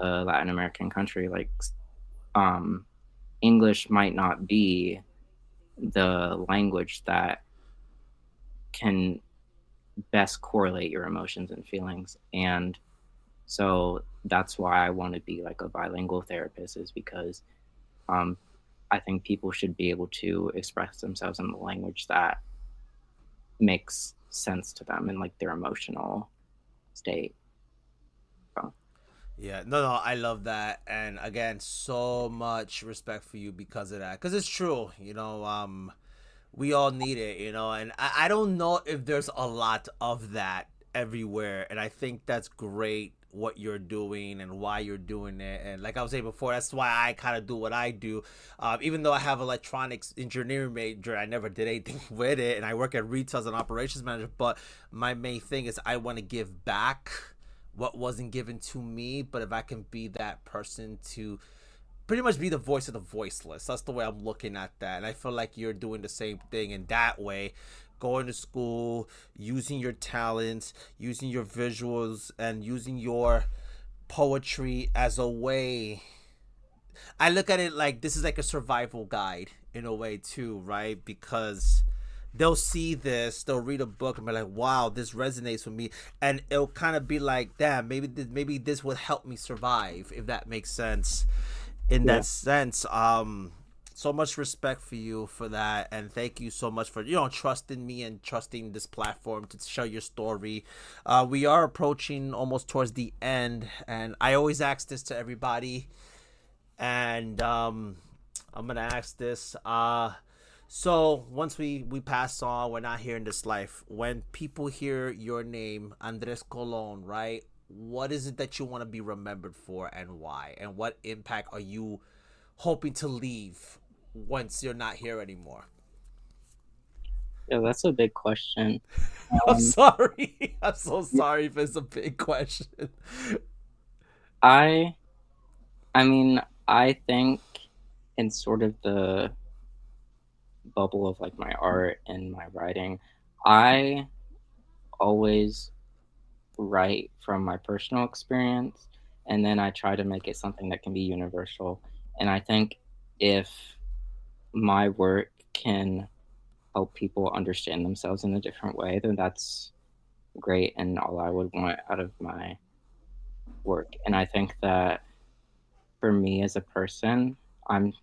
a Latin American country, like um, English might not be the language that can best correlate your emotions and feelings. And so that's why I want to be like a bilingual therapist, is because um, I think people should be able to express themselves in the language that makes sense to them and like their emotional state. So, Yeah, no, I love that, and again, so much respect for you because of that. Because it's true, we all need it, and I don't know if there's a lot of that everywhere, and I think that's great what you're doing and why you're doing it. And like I was saying before, that's why I kind of do what I do. Even though I have electronics engineering major, I never did anything with it, and I work at retail as an operations manager. But my main thing is I want to give back what wasn't given to me. But if I can be that person to pretty much be the voice of the voiceless. That's the way I'm looking at that. And I feel like you're doing the same thing in that way. Going to school, using your talents, using your visuals, and using your poetry as a way. I look at it like this is like a survival guide in a way too, right? Because they'll see this, they'll read a book and be like, "Wow, this resonates with me," and it'll kind of be like, "Damn, maybe this would help me survive," if that makes sense. In Yeah. that sense, so much respect for you for that, and thank you so much for trusting me and trusting this platform to share your story. We are approaching almost towards the end, and I always ask this to everybody, and I'm gonna ask this. So once we pass on, we're not here in this life. When people hear your name, Andres Colon, right? What is it that you want to be remembered for, and why? And what impact are you hoping to leave once you're not here anymore? Yeah, that's a big question. I'm Um, sorry. I'm so sorry if it's a big question. I I mean, I think in sort of the bubble of like my art and my writing, I always write from my personal experience, and then I try to make it something that can be universal. And I think if my work can help people understand themselves in a different way, then that's great and all I would want out of my work. And I think that for me as a person, I'm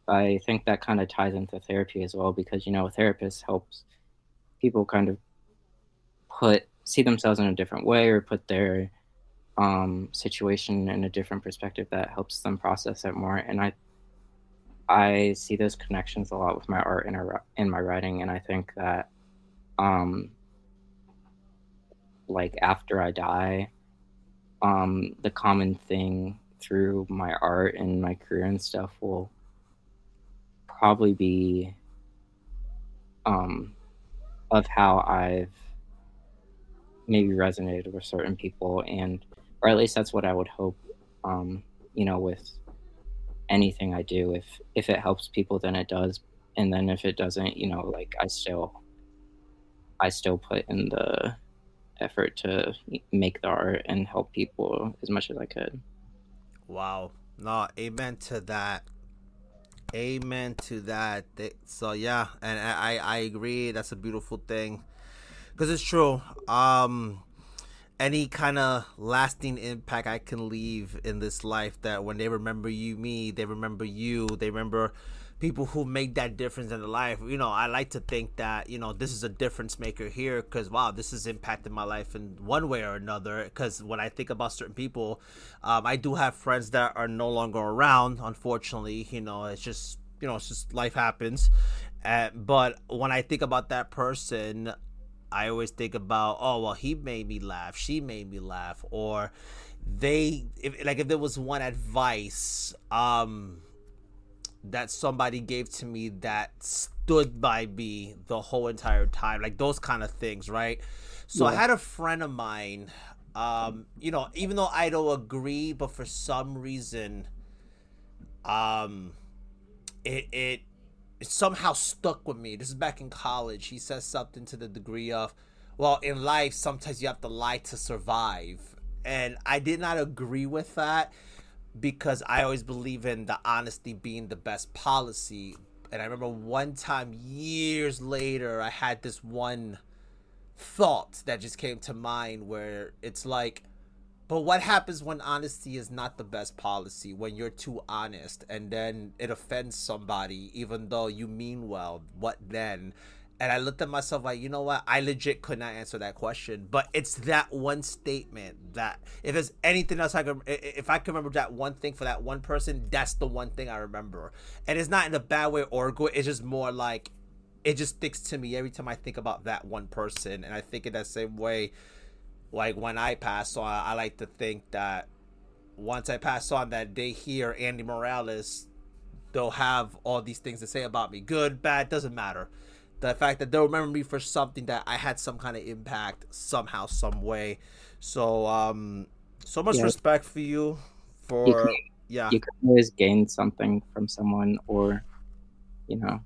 I think that kind of ties into therapy as well because a therapist helps people kind of put see themselves in a different way or put their situation in a different perspective that helps them process it more. And I see those connections a lot with my art and in my writing, and I think that um, like after I die, the common thing through my art and my career and stuff will probably be um, of how I've maybe resonated with certain people, and or at least that's what I would hope. With anything I do, if it helps people, then it does, and then if it doesn't, like I still put in the effort to make the art and help people as much as I could. Wow. No, amen to that. Amen to that. So yeah, and I agree. That's a beautiful thing because it's true. Any kind of lasting impact I can leave in this life, that when they remember me, they remember you, they remember people who made that difference in their life. I like to think that this is a difference maker here, because wow, this has impacted my life in one way or another. Because when I think about certain people, I do have friends that are no longer around, unfortunately. It's just life happens. But when I think about that person, I always think about, oh well, he made me laugh, she made me laugh, or if there was one advice that somebody gave to me that stood by me the whole entire time, like those kind of things, right? So I Yeah, had a friend of mine, even though I don't agree, but for some reason, um, it somehow stuck with me. This is back in college. He says something to the degree of, well, in life, sometimes you have to lie to survive. And I did not agree with that, because I always believe in the honesty being the best policy. And I remember one time years later, I had this one thought that just came to mind, where it's like, but what happens when honesty is not the best policy? When you're too honest and then it offends somebody, even though you mean well, what then? And I looked at myself like, you know what? I legit could not answer that question. But it's that one statement that, if there's anything else if I can remember that one thing for that one person, that's the one thing I remember. And it's not in a bad way or good. It's just more like, it just sticks to me every time I think about that one person. And I think in that same way, like when I pass on, I like to think that once I pass on, that they hear Andy Morales, they'll have all these things to say about me. Good, bad, doesn't matter. The fact that they'll remember me for something that I had some kind of impact somehow, some way. So, so much Yeah, respect for you. you can For yeah, you can always gain something from someone, or you know,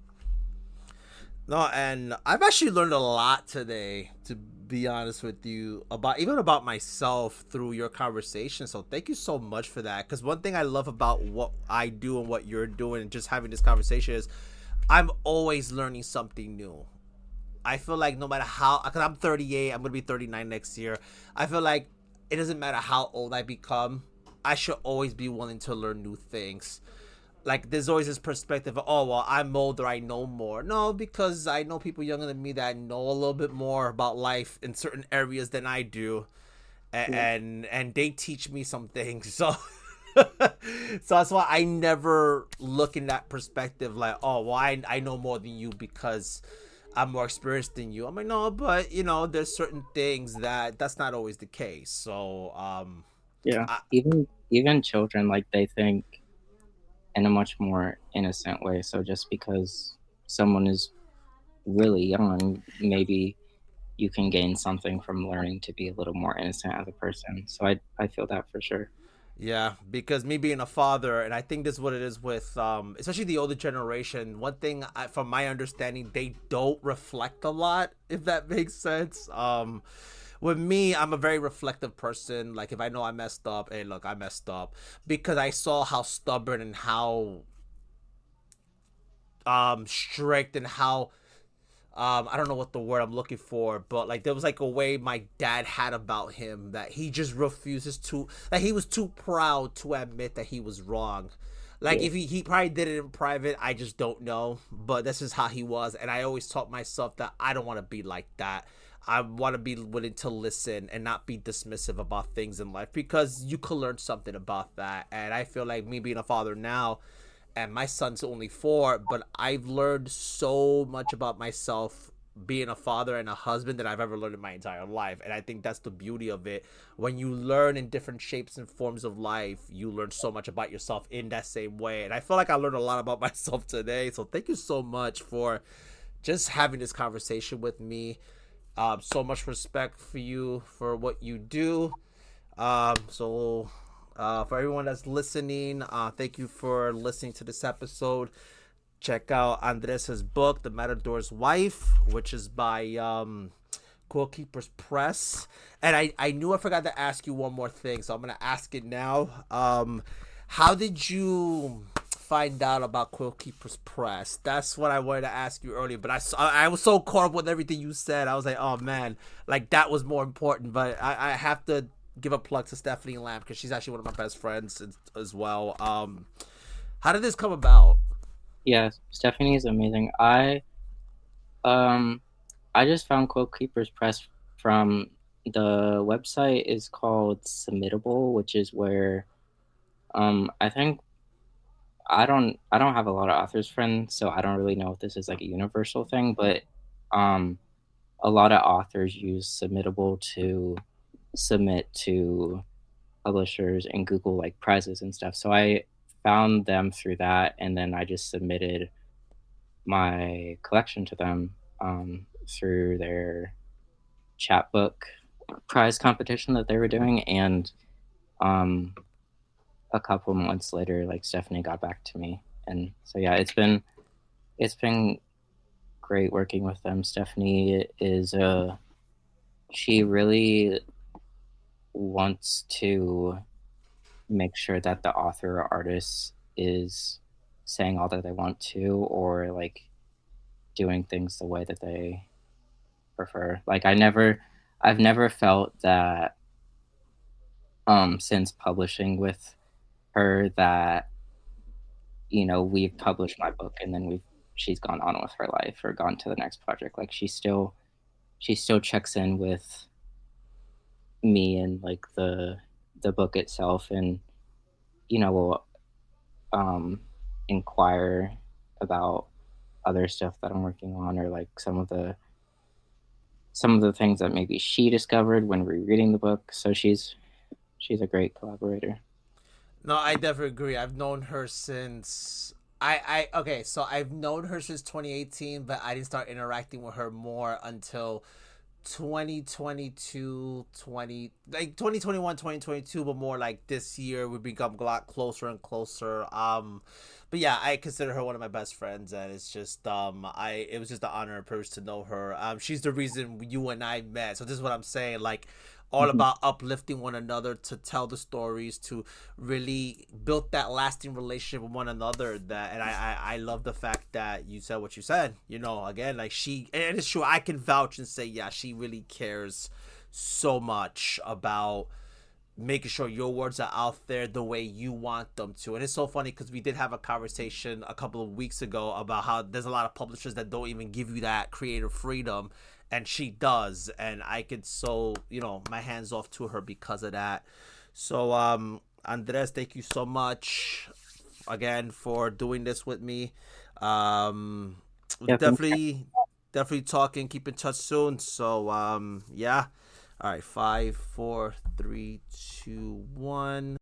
no, and I've actually learned a lot today, to be honest with you, about even about myself through your conversation. So thank you so much for that. Because one thing I love about what I do and what you're doing, and just having this conversation, is I'm always learning something new. I feel like no matter how, because I'm 38, I'm gonna be 39 next year. I feel like it doesn't matter how old I become, I should always be willing to learn new things. Like there's always this perspective of, oh well, I'm older, I know more. No, because I know people younger than me that know a little bit more about life in certain areas than I do, yeah, and they teach me some things. So so that's why I never look in that perspective like, oh well, I know more than you because I'm more experienced than you. I'm like, no, but you know, there's certain things that's not always the case. So yeah. I, Even children, like, they think in a much more innocent way. So just because someone is really young, maybe you can gain something from learning to be a little more innocent as a person. So I feel that for sure. yeah, because me being a father, and I think this is what it is with, especially the older generation. One thing, from my understanding, they don't reflect a lot, if that makes sense. With me, I'm a very reflective person. Like if I know I messed up, hey, look, I messed up, because I saw how stubborn and how strict and how I don't know what the word I'm looking for, but like there was like a way my dad had about him that he just refuses to, that he was too proud to admit that he was wrong. Like Yeah, if he probably did it in private, I just don't know, but this is how he was. And I always taught myself that I don't want to be like that. I want to be willing to listen and not be dismissive about things in life, because you could learn something about that. And I feel like me being a father now, and my son's only 4, but I've learned so much about myself being a father and a husband that I've ever learned in my entire life. And I think that's the beauty of it. When you learn in different shapes and forms of life, you learn so much about yourself in that same way. And I feel like I learned a lot about myself today. So thank you so much for just having this conversation with me. So much respect for you for what you do. For everyone that's listening, thank you for listening to this episode. Check out Andres's book, The Matador's Wife, which is by Quillkeepers Press. And I knew I forgot to ask you one more thing, so I'm going to ask it now. How did you find out about Quillkeepers Press? That's what I wanted to ask you earlier, but I was so caught up with everything you said. I was like, oh man, like that was more important. But I have to give a plug to Stephanie Lamb, because she's actually one of my best friends as well. How did this come about? yeah. Stephanie is amazing. Um I just found Quillkeepers Press from the website is called Submittable, which is where I think I don't have a lot of authors friends, so I don't really know if this is like a universal thing, but um a lot of authors use Submittable to submit to publishers and Google like prizes and stuff. So I found them through that, and then I just submitted my collection to them through their chapbook prize competition that they were doing, and um, a couple months later, like Stephanie got back to me, and so yeah, it's been great working with them. Stephanie is she really wants to make sure that the author or artist is saying all that they want to, or like doing things the way that they prefer. Like I've never felt that since publishing with her that we've published my book and then she's gone on with her life or gone to the next project. Like she still checks in with me and like the book itself, and will um inquire about other stuff that I'm working on, or like some of the some of the things that maybe she discovered when rereading the book. So she's a great collaborator. No, I definitely agree. I've known her since I okay, so I've known her since 2018, but I didn't start interacting with her more until 2022, 20 like 2021, 2022, but more like this year we become a lot closer and closer. But yeah, I consider her one of my best friends, and it's just I it was just an honor and privilege to know her. She's the reason you and I met. So this is what I'm saying, like all Mhm. about uplifting one another, to tell the stories, to really build that lasting relationship with one another. That, and I love the fact that you said what you said. You know, again, like she, and it's true. I can vouch and say, yeah, she really cares so much about making sure your words are out there the way you want them to. And it's so funny because we did have a conversation a couple of weeks ago about how there's a lot of publishers that don't even give you that creative freedom, and she does. And I could, so, you know, my hands off to her because of that. So Andres, thank you so much again for doing this with me. um Yeah, thanks. definitely talk and keep in touch soon. So yeah. All right, 5, 4, 3, 2, 1.